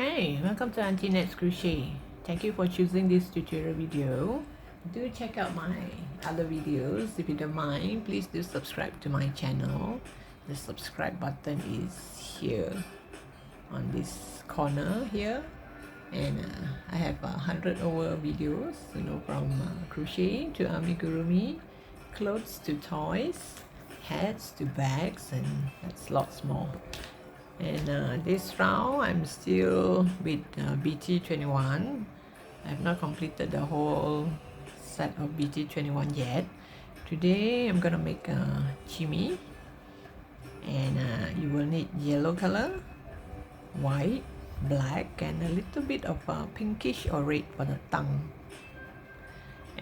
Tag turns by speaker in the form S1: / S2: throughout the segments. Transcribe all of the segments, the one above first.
S1: Hey, welcome to Auntie Nat's Crochet. Thank you for choosing this tutorial video. Do check out my other videos. If you don't mind, please do subscribe to my channel. The subscribe button is here on this corner here, and I have 100 over videos, from crochet to amigurumi, clothes to toys, hats to bags, and that's lots more. And this round I'm still with BT21. I have not completed the whole set of BT21 yet. Today I'm gonna make a Chimmy, and you will need yellow color, white, black, and a little bit of pinkish or red for the tongue.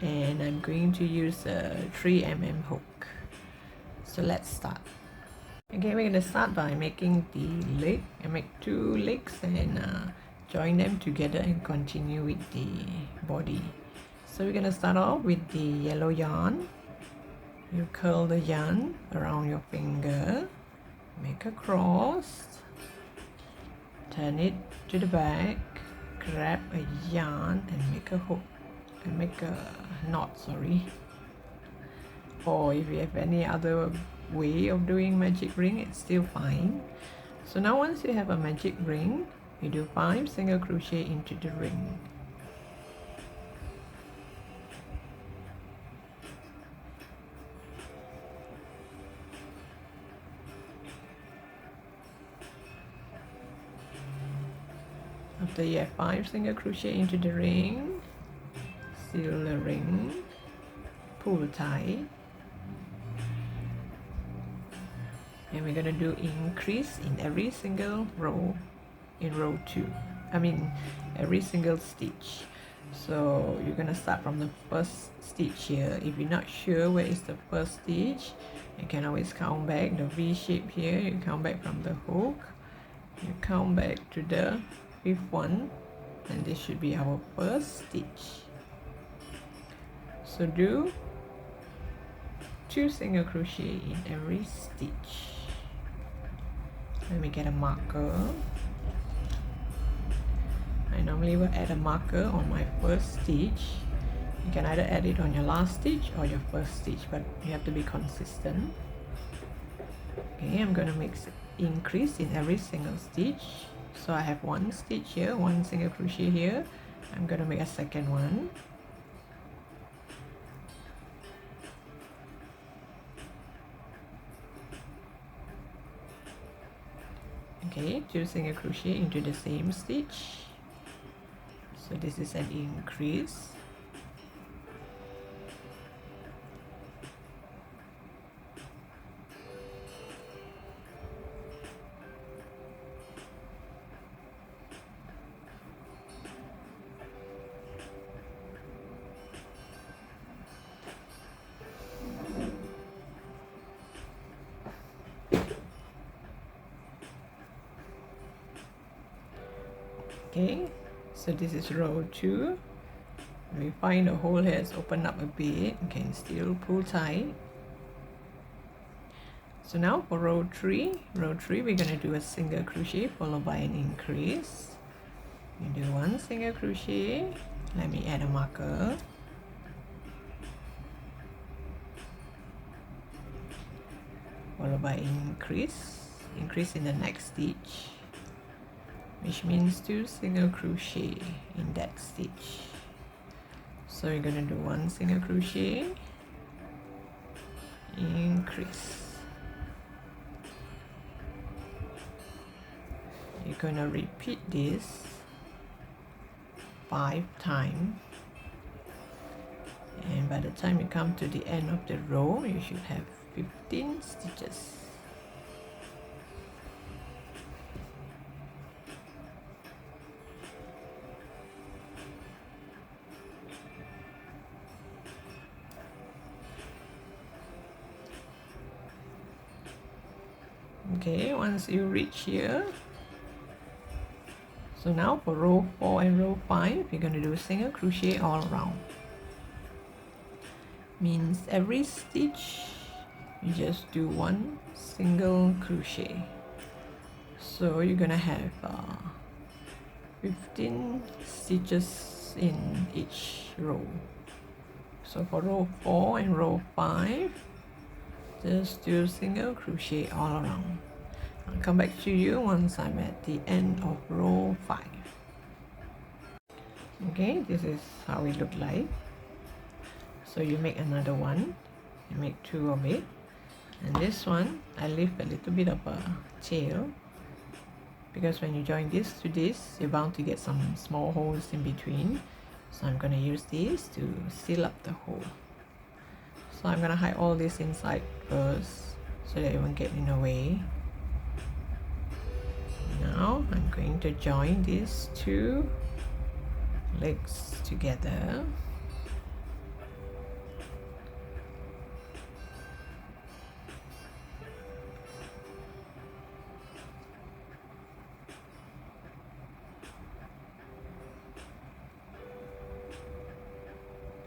S1: And I'm going to use a 3mm hook. So let's start. Okay, we're gonna start by making the leg. I make 2 legs and join them together and continue with the body. So we're gonna start off with the yellow yarn. You curl the yarn around your finger, make a cross, turn it to the back, grab a yarn and make a hook and make a knot, or if you have any other way of doing magic ring, it's still fine. So now once you have a magic ring, you do 5 single crochet into the ring. After you have 5 single crochet into the ring, seal the ring, pull tight, and we're gonna do increase in every single row in row 2. Every single stitch. So you're gonna start from the first stitch here. If you're not sure where is the first stitch, you can always count back the V shape here. You count back from the hook, you count back to the 5th one, and this should be our first stitch. So do 2 single crochet in every stitch. Let me get a marker. I normally will add a marker on my first stitch. You can either add it on your last stitch or your first stitch, but you have to be consistent. Okay, I'm going to make increase in every single stitch. So I have 1 stitch here, 1 single crochet here. I'm going to make a second one. Okay, 2 single crochet into the same stitch. So this is an increase. Okay, so this is row 2. We find the hole has opened up a bit, you can still pull tight. So now for row 3, we're going to do a single crochet followed by an increase. You do 1 single crochet. Let me add a marker. Followed by increase in the next stitch, which means 2 single crochet in that stitch. So you're gonna do 1 single crochet, increase. You're gonna repeat this 5 times, and by the time you come to the end of the row, you should have 15 stitches. Okay, once you reach here, so now for row 4 and row 5, you're going to do a single crochet all around. Means every stitch you just do 1 single crochet. So you're gonna have 15 stitches in each row. So for row 4 and row 5, just do single crochet all around. I'll come back to you once I'm at the end of row 5. Okay, this is how it look like. So you make another one, you make 2 of it, and this one I leave a little bit of a tail, because when you join this to this, you're bound to get some small holes in between. So I'm going to use this to seal up the hole. So I'm going to hide all this inside first so that it won't get in the way. Now I'm going to join these 2 legs together.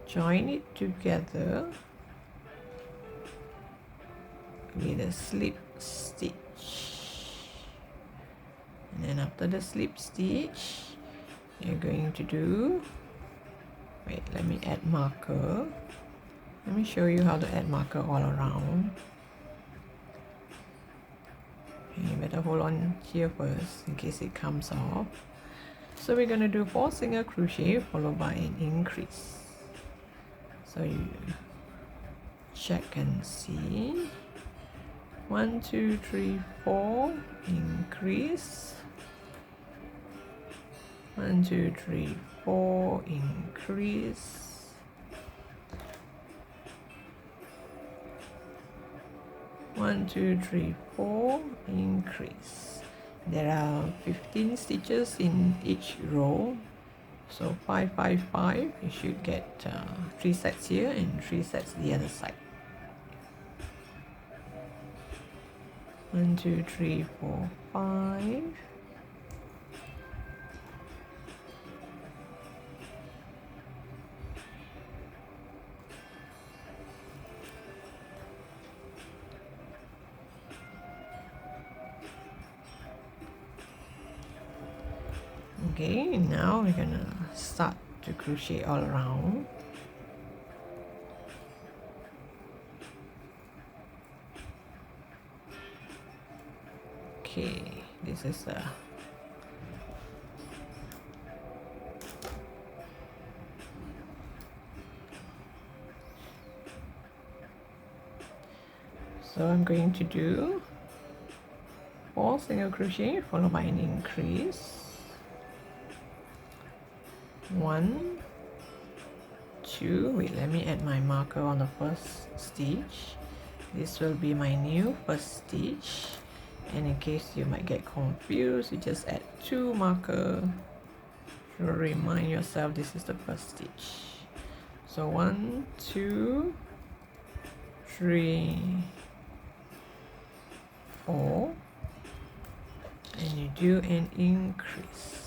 S1: Join it together with a slip stitch, and then after the slip stitch you're going to do, wait, let me add marker. Let me show you how to add marker all around. You better hold on here first in case it comes off. So we're going to do 4 single crochet followed by an increase. So you check and see. 1 2 3 4, increase. 1 2 3 4, increase. 1 2 3 4, increase. There are 15 stitches in each row, so 5 5 5. You should get 3 sets here and 3 sets the other side. 1 2 3 4 5. Okay, now we're gonna start to crochet all around. Okay, this is a so I'm going to do 4 single crochet followed by an increase. 1 2, wait, let me add my marker on the first stitch. This will be my new first stitch, and in case you might get confused, you just add 2 marker to remind yourself this is the first stitch. So 1 2 3 4, and you do an increase.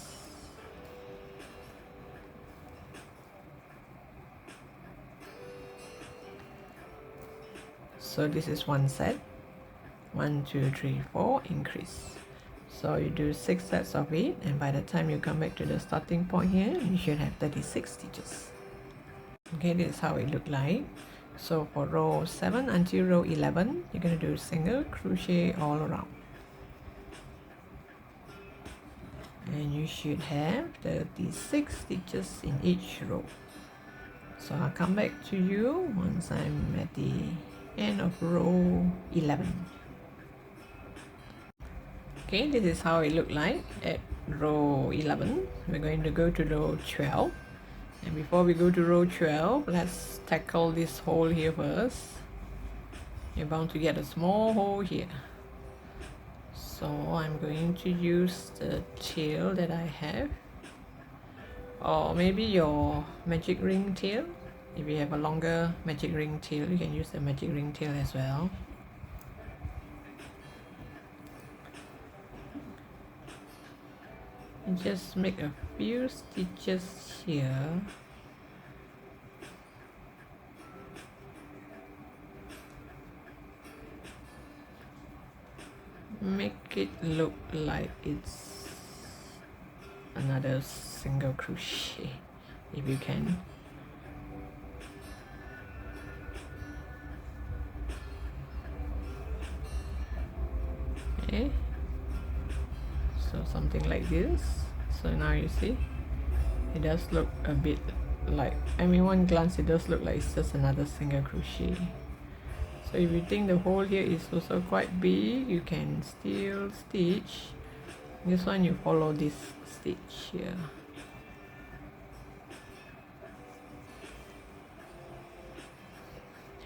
S1: So this is one set. 1 2 3 4, increase. So you do 6 sets of it, and by the time you come back to the starting point here, you should have 36 stitches. Okay, this is how it look like. So for row 7 until row 11, you're going to do single crochet all around, and you should have 36 stitches in each row. So I'll come back to you once I'm at the end of row 11. Okay, this is how it looked like at row 11. We're going to go to row 12, and before we go to row 12, let's tackle this hole here first. You're bound to get a small hole here, so I'm going to use the tail that I have, or maybe your magic ring tail. If you have a longer magic ring tail, you can use the magic ring tail as well. And just make a few stitches here. Make it look like it's another single crochet if you can. Okay, so something like this. So now you see it does look a bit like, I mean, one glance it does look like it's just another single crochet. So if you think the hole here is also quite big, you can still stitch. This one you follow this stitch here.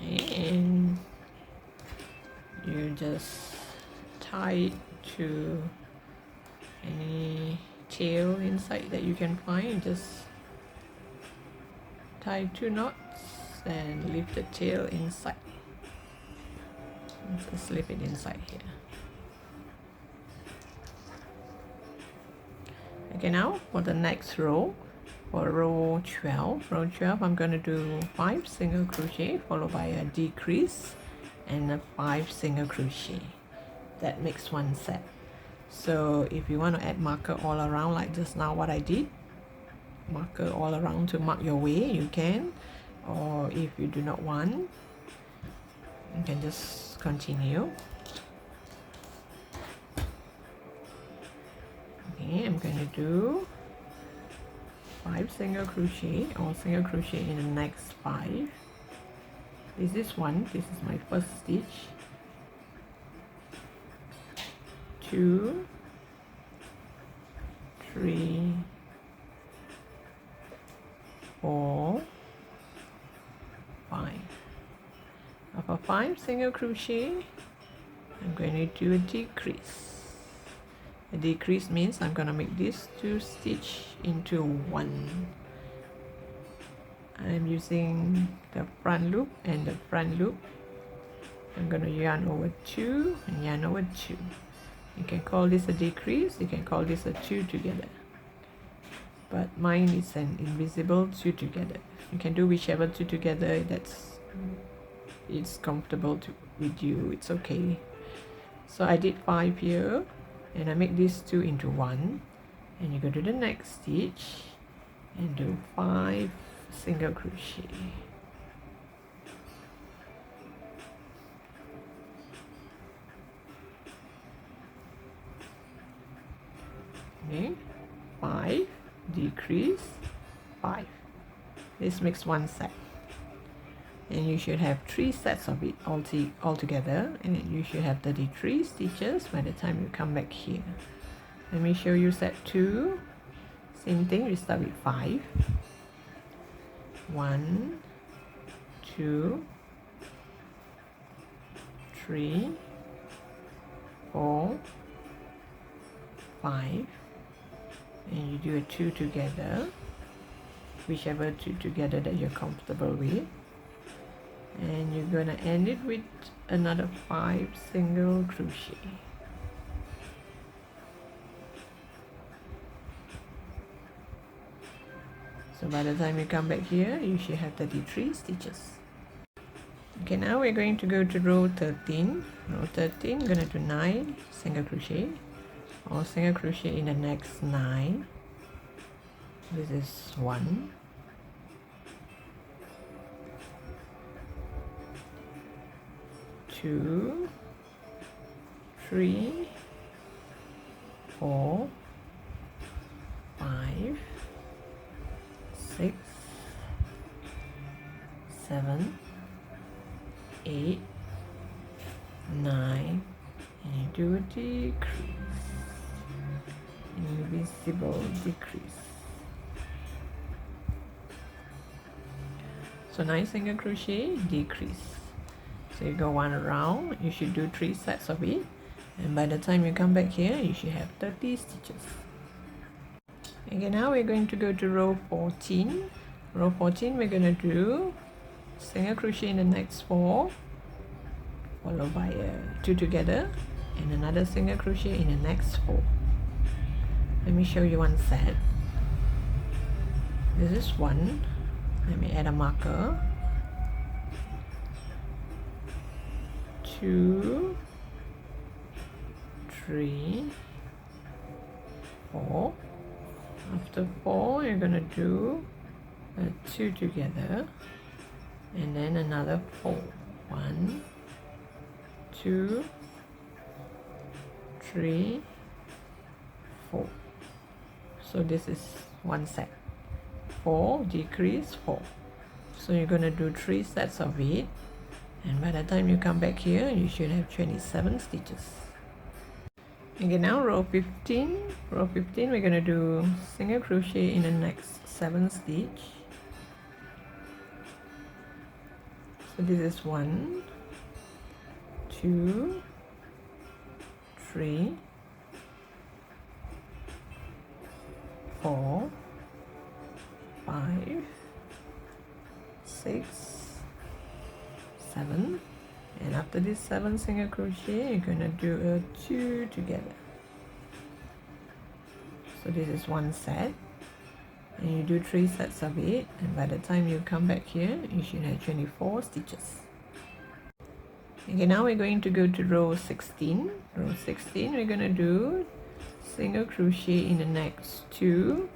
S1: And you just tie it to any tail inside that you can find. Just tie 2 knots and leave the tail inside. Just slip it inside here. Okay, now for the next row, for row 12, I'm going to do 5 single crochet followed by a decrease and a 5 single crochet. That makes one set. So if you want to add marker all around like just now what I did, marker all around to mark your way, you can. Or if you do not want, you can just continue. Okay, I'm going to do 5 single crochet or single crochet in the next 5. This is one, this is my first stitch. 2, 3, 4, 5. After 5 single crochet, I'm going to do a decrease. A decrease means I'm going to make these 2 stitch into 1. I'm using the front loop and the front loop. I'm going to yarn over 2 and yarn over 2. You can call this a decrease, you can call this a 2 together. But mine is an invisible 2 together. You can do whichever 2 together it's comfortable with you, it's okay. So I did 5 here. And I make these 2 into 1, and you go to the next stitch and do 5 single crochet. Okay, 5, decrease, 5. This makes one set. And you should have 3 sets of it all together, and you should have 33 stitches by the time you come back here. Let me show you set 2. Same thing, we start with 5. 1, 2, 3, 4, 5, and you do a 2 together, whichever 2 together that you're comfortable with. And you're going to end it with another 5 single crochet. So by the time you come back here, you should have 33 stitches. Okay, now we're going to go to row 13. Row 13, going to do 9 single crochet or single crochet in the next 9. This is 1. 2, 3, 4, 5, 6, 7, 8, 9, and you do a decrease, invisible decrease. So 9 single crochet, decrease. So you go 1 round, you should do 3 sets of it, and by the time you come back here, you should have 30 stitches. Okay, now we're going to go to row 14. Row 14, we're going to do single crochet in the next 4, followed by 2 together, and another single crochet in the next 4. Let me show you one set. This is 1. Let me add a marker. 2, 3, 4, After 4, you're going to do a 2 together, and then another 4. 1, 2, 3, 4. So this is one set. 4, decrease, 4. So you're going to do 3 sets of it, and by the time you come back here, you should have 27 stitches. Okay, now row 15. Row 15, we're going to do single crochet in the next 7 stitch. So this is 1, 2, 3, 4, 5, 6, 7, and after this 7 single crochet, you're going to do a 2 together. So this is one set, and you do 3 sets of it, and by the time you come back here, you should have 24 stitches. Okay, now we're going to go to row 16. Row 16, we're going to do single crochet in the next 2,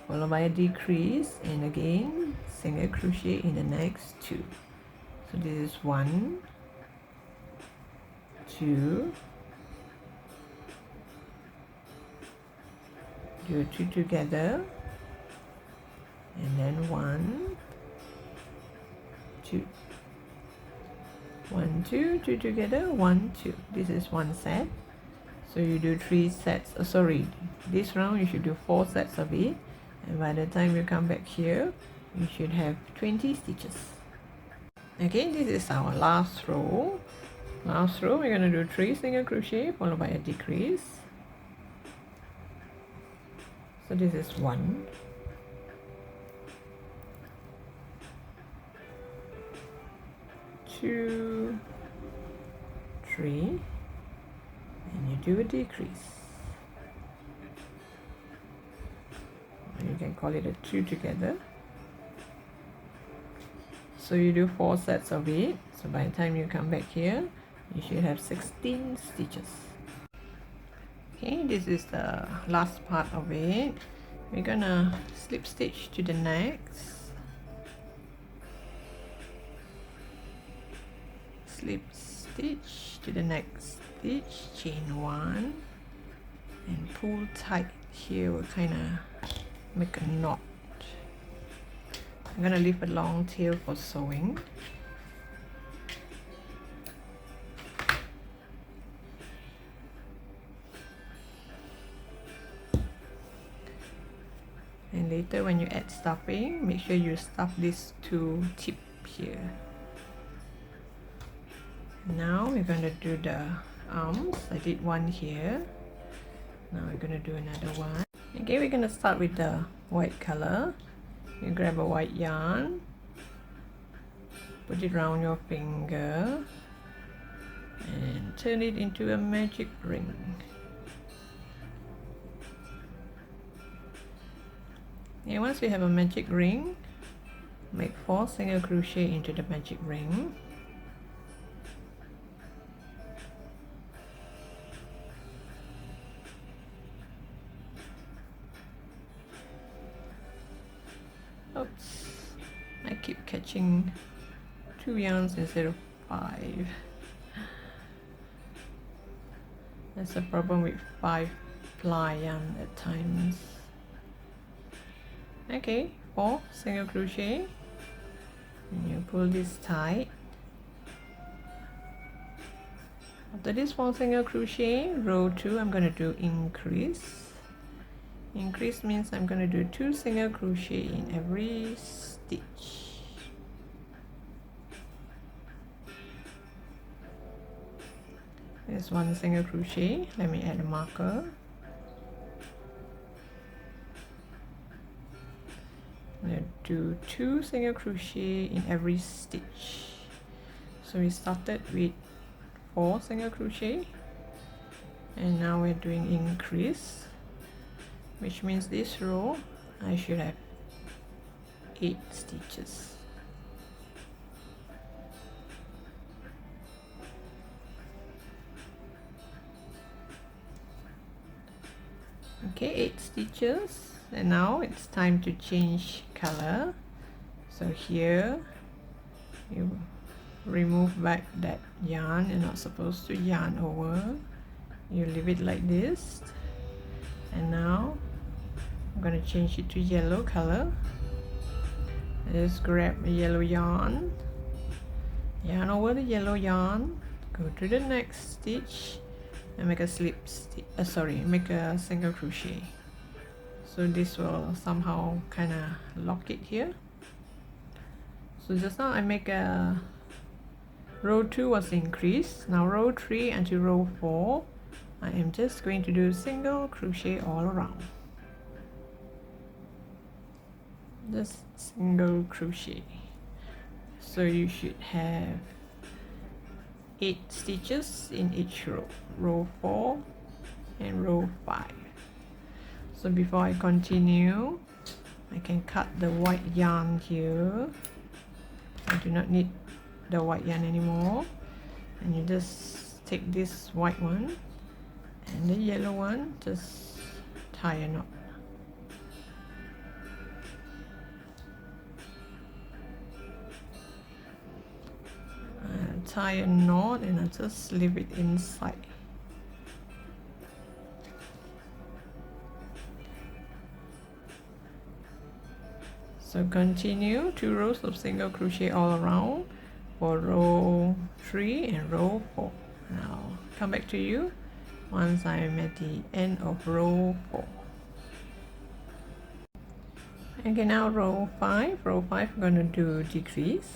S1: followed by a decrease, and again single crochet in the next 2. So this is 1, 2, do 2 together, and then 1, 2, 1, 2, 2 together, 1, 2. This is one set. So you do 3 sets. This round you should do 4 sets of it, and by the time you come back here, you should have 20 stitches. Okay, this is our last row. Last row, we're going to do 3 single crochet followed by a decrease. So this is 1, 2, 3, and you do a decrease. You can call it a 2 together. So you do 4 sets of it. So by the time you come back here, you should have 16 stitches. Okay, this is the last part of it. We're gonna slip stitch to the next. Slip stitch to the next stitch, chain 1, and pull tight. Here we'll kind of make a knot. I'm gonna leave a long tail for sewing. And later when you add stuffing, make sure you stuff this to tip here. Now we're going to do the arms. I did one here. Now we're going to do another one. Okay, we're going to start with the white color. You grab a white yarn, put it around your finger, and turn it into a magic ring. And once we have a magic ring, make 4 single crochet into the magic ring. Oops, I keep catching 2 yarns instead of 5. That's a problem with 5 ply yarn at times. Okay, 4 single crochet, and you pull this tight. After this 4 single crochet, row 2, I'm going to do increase. Increase means I'm going to do 2 single crochet in every stitch. There's 1 single crochet. Let me add a marker. I'm going to do 2 single crochet in every stitch. So we started with 4 single crochet, and now we're doing increase, which means this row I should have 8 stitches. Okay, 8 stitches. and now it's time to change color. So here you remove back that yarn. You're not supposed to yarn over, you leave it like this. And now I'm going to change it to yellow color. Just grab a yellow yarn over the yellow yarn, go to the next stitch and make a slip stitch, make a single crochet. So this will somehow kind of lock it here. So just now I make a row 2 was increased. Now row 3 until row 4 I am just going to do single crochet all around. Just single crochet. So you should have 8 stitches in each row, row 4 and row 5. So before I continue, I can cut the white yarn here. I do not need the white yarn anymore, and you just take this white one and the yellow one, just tie a knot. Tie a knot and I just leave it inside. So continue 2 rows of single crochet all around for row 3 and row 4. Now come back to you once I am at the end of row 4. Okay, now row 5. Row 5 I'm going to do decrease.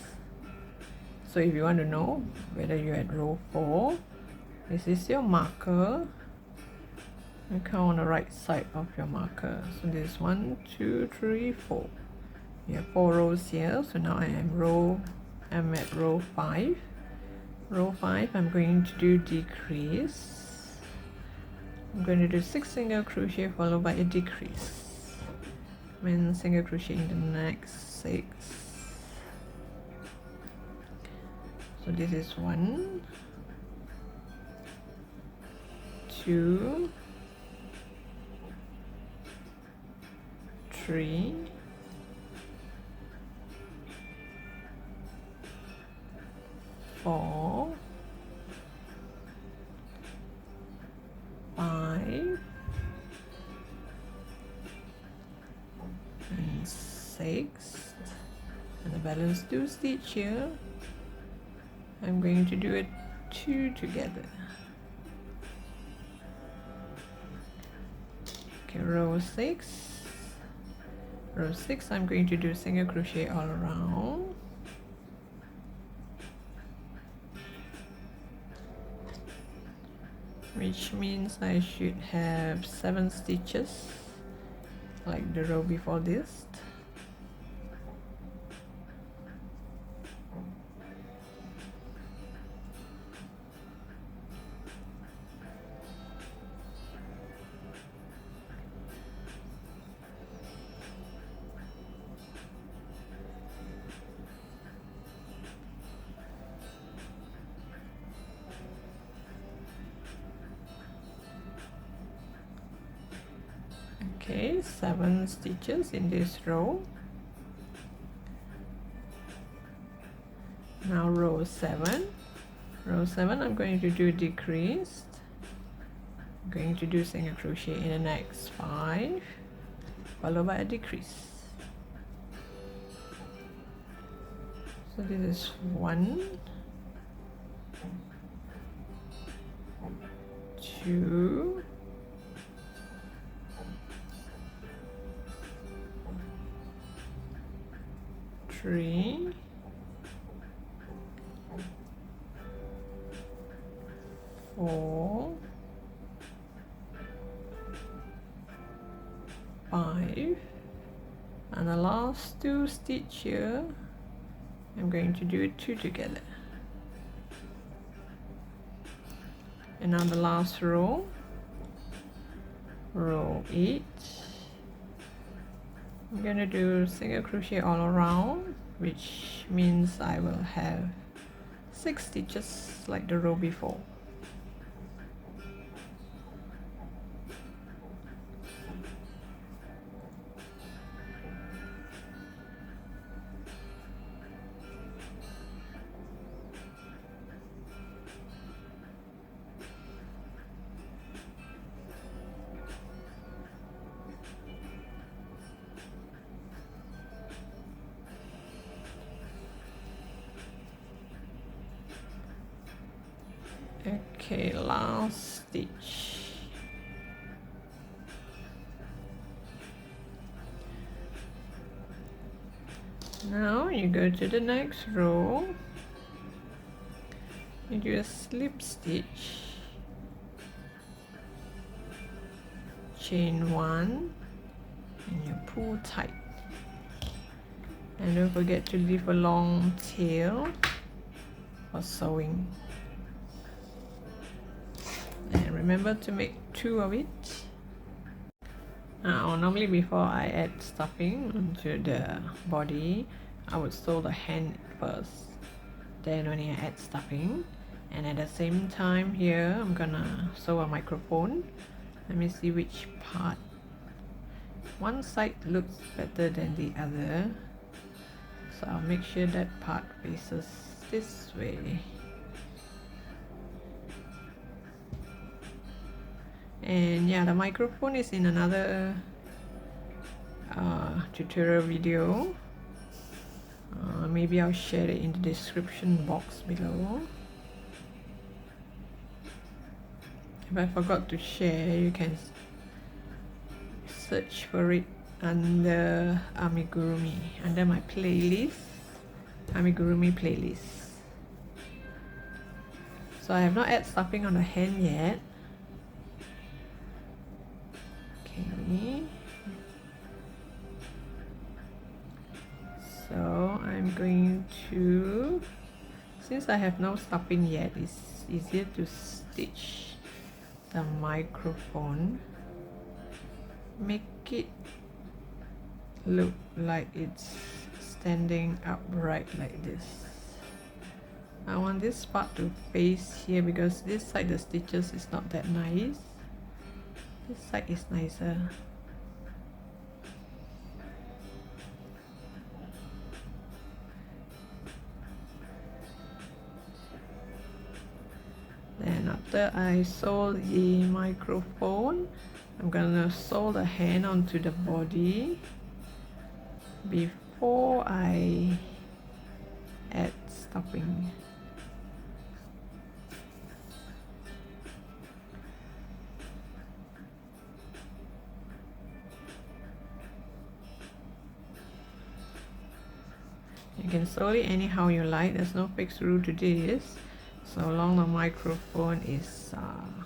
S1: So if you want to know whether you're at row 4, this is your marker. You count on the right side of your marker. So this is 1, 2, 3, 4. You have 4 rows here. So now I'm at row 5. Row 5 I'm going to do decrease. I'm going to do 6 single crochet followed by a decrease. Then single crochet in the next 6. So this is 1, 2, 3, 4, 5, and 6, and the balance 2 stitch here. I'm going to do it 2 together. Okay, row 6. Row 6 I'm going to do single crochet all around. Which means I should have 7 stitches like the row before this. Okay, 7 stitches in this row. Now row 7. Row 7 I'm going to do decreased. I'm going to do single crochet in the next 5 followed by a decrease. So this is 1, 2, 3, 4, 5, and the last 2 stitch here I'm going to do 2 together. And now the last row, row 8, I'm going to do single crochet all around, which means I will have 6 stitches like the row before. Okay, last stitch. Now you go to the next row, you do a slip stitch, chain 1, and you pull tight. And don't forget to leave a long tail for sewing. And remember to make 2 of it. Now, normally before I add stuffing onto the body, I would sew the hand first. Then when I add stuffing, and at the same time here, I'm gonna sew a microphone. Let me see which part. One side looks better than the other, so I'll make sure that part faces this way. And yeah, the microphone is in another tutorial video. Maybe I'll share it in the description box below. If I forgot to share, you can search for it under Amigurumi, under my playlist, Amigurumi playlist. So I have not added stuffing on the hand yet. Okay. So I'm going to, since I have no stuffing yet, it's easier to stitch the microphone. Make it look like it's standing upright like this. I want this part to face here because this side the stitches is not that nice. This side is nicer. Then after I sew the microphone, I'm gonna sew the hand onto the body before I add stuffing. You can sew it anyhow you like, there's no fixed rule to this, so long the microphone is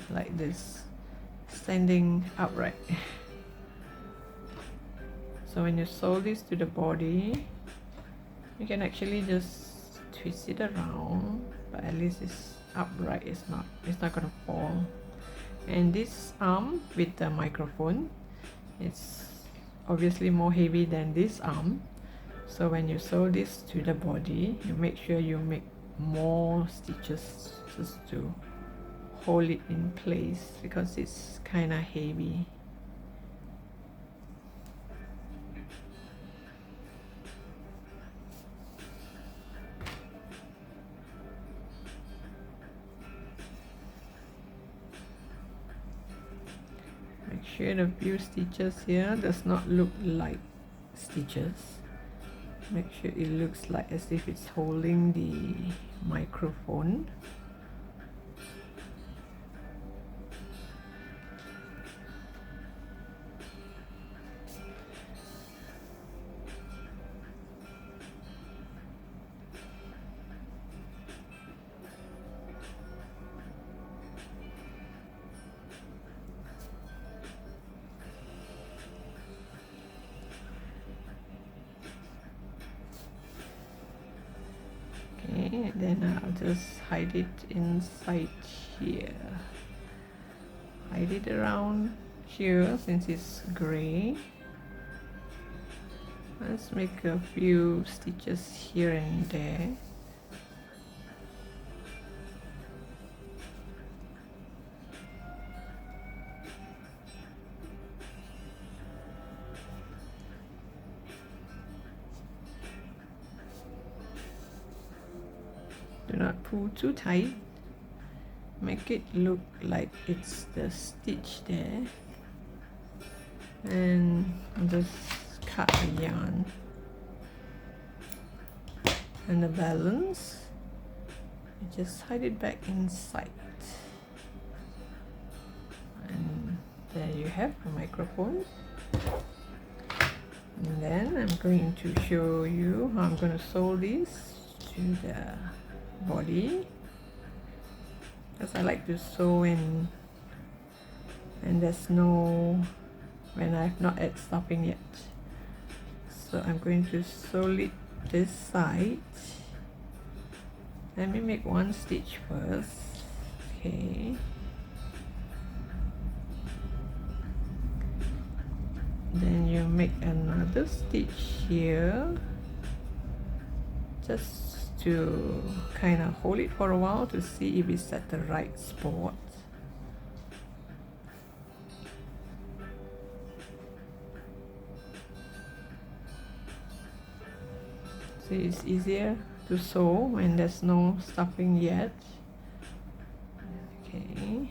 S1: like this, standing upright. So when you sew this to the body, you can actually just twist it around, but at least it's upright, it's not gonna fall. And this arm with the microphone, it's obviously more heavy than this arm. So when you sew this to the body, you make sure you make more stitches just to hold it in place because it's kind of heavy. Make sure the few stitches here does not look like stitches. Make sure it looks like as if it's holding the microphone. Okay, then I'll just hide it inside here. Hide it around here since it's gray. Let's make a few stitches here and there. Do not pull too tight. Make it look like it's the stitch there. And just cut the yarn. And the balance, you just hide it back inside. you have a microphone. And then I'm going to show you how I'm going to sew this to the body, because I like to sew when there's no, when I've not add stuffing yet. So I'm going to sew it this side. Let me make one stitch first. Okay. Then you make another stitch here, just to kind of hold it for a while to see if it's at the right spot. See, it's easier to sew when there's no stuffing yet. Okay,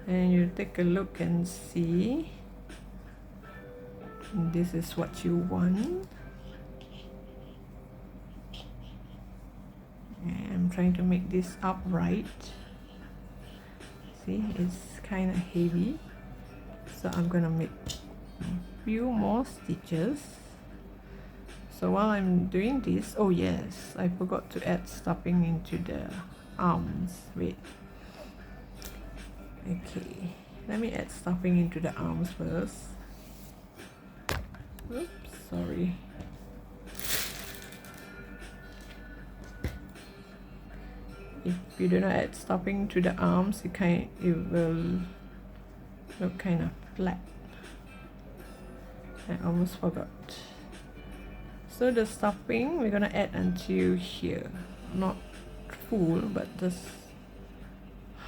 S1: and you take a look and see this is what you want. And I'm trying to make this upright. See, it's kind of heavy, so I'm gonna make a few more stitches. So while I'm doing this, oh yes, I forgot to add stuffing into the arms. Wait. Okay, let me add stuffing into the arms first. Oops, sorry. If you do not add stuffing to the arms, it will look kind of flat. I almost forgot. So the stuffing we're gonna add until here, not full, but just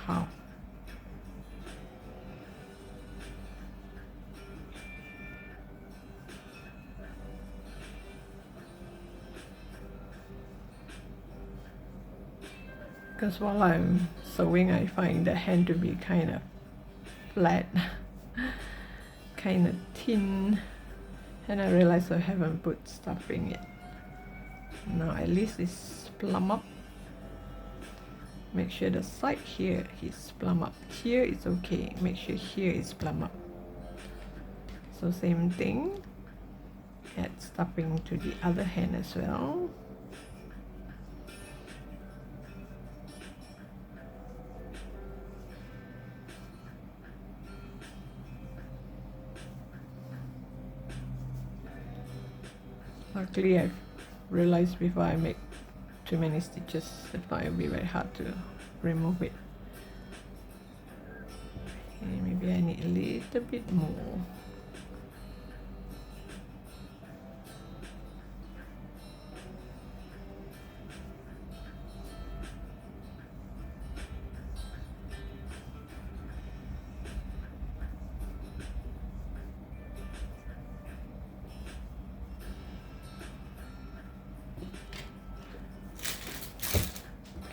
S1: half. Because while I'm sewing, I find the hand to be kind of flat, kind of thin, and I realize I haven't put stuffing yet. Now at least it's plumb up. Make sure the side here is plumb up. Here it's okay. Make sure here is plumb up. So same thing. Add stuffing to the other hand as well. Luckily, I've realized before I make too many stitches, if not, it'll be very hard to remove it. Okay, maybe I need a little bit more.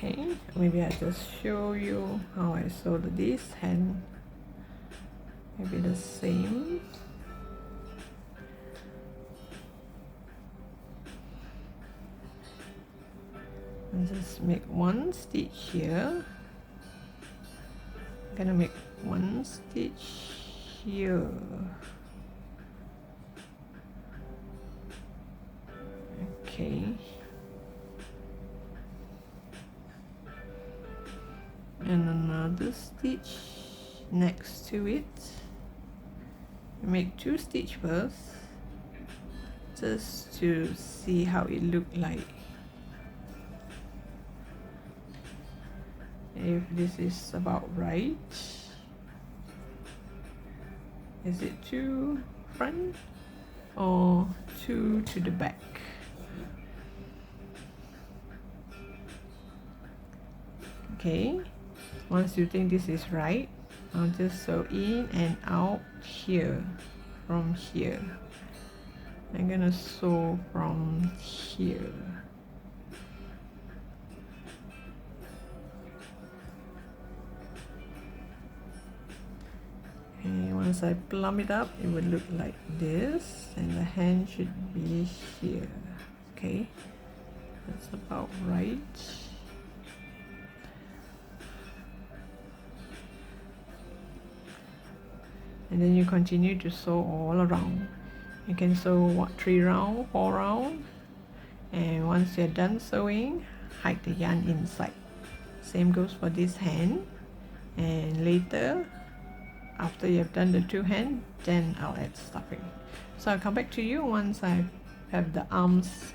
S1: Okay, maybe I just show you how I sewed this hand. Maybe the same. And just make one stitch here. I'm gonna make one stitch here. Okay. And another stitch next to it. Make two stitches first, just to see how it look like. If this is about right. Is it two front or two to the back? Okay. Once you think this is right, I'll just sew in and out here, from here. I'm gonna sew from here. And once I plumb it up, it would look like this, and the hand should be here. Okay, that's about right. and then you continue to sew all around. You can sew what, 3 rounds, 4 rounds, and once you're done sewing, hide the yarn inside. Same goes for this hand, and later after you've done the 2 hands, then I'll add stuffing. So I'll come back to you once I have the arms